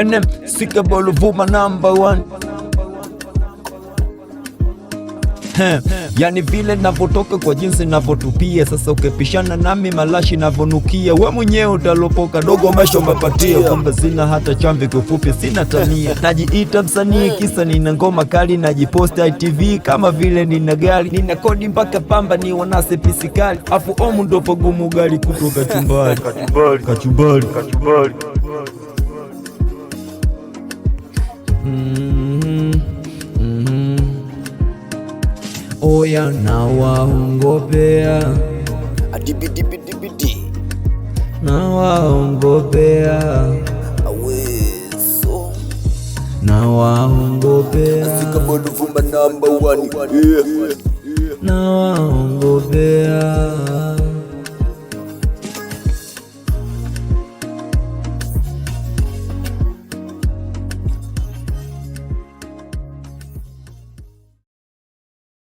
NM Sikabolo Vuma #1. Yani vile navotoka kwa jinsi navotupia. Sasa ukipishana nami malashi navonukia. We mwenyewe utalopoka dogo mesho mapatia. Kumbe sina hata chambi, kufupi sina tamia. Najiita msanii kisa nina ngoma kali. Najipost ITV kama vile nina gari. Nina kodi mpaka Pamba ni wanase pisikali. Afu omu ndo pagumu gari kutoka chumbali. Kachumbali. Oya nawaongopea, adibidibidibidi nawaongopea, aweso nawaongopea, Sikabolo Vuma #1, nawaongopea.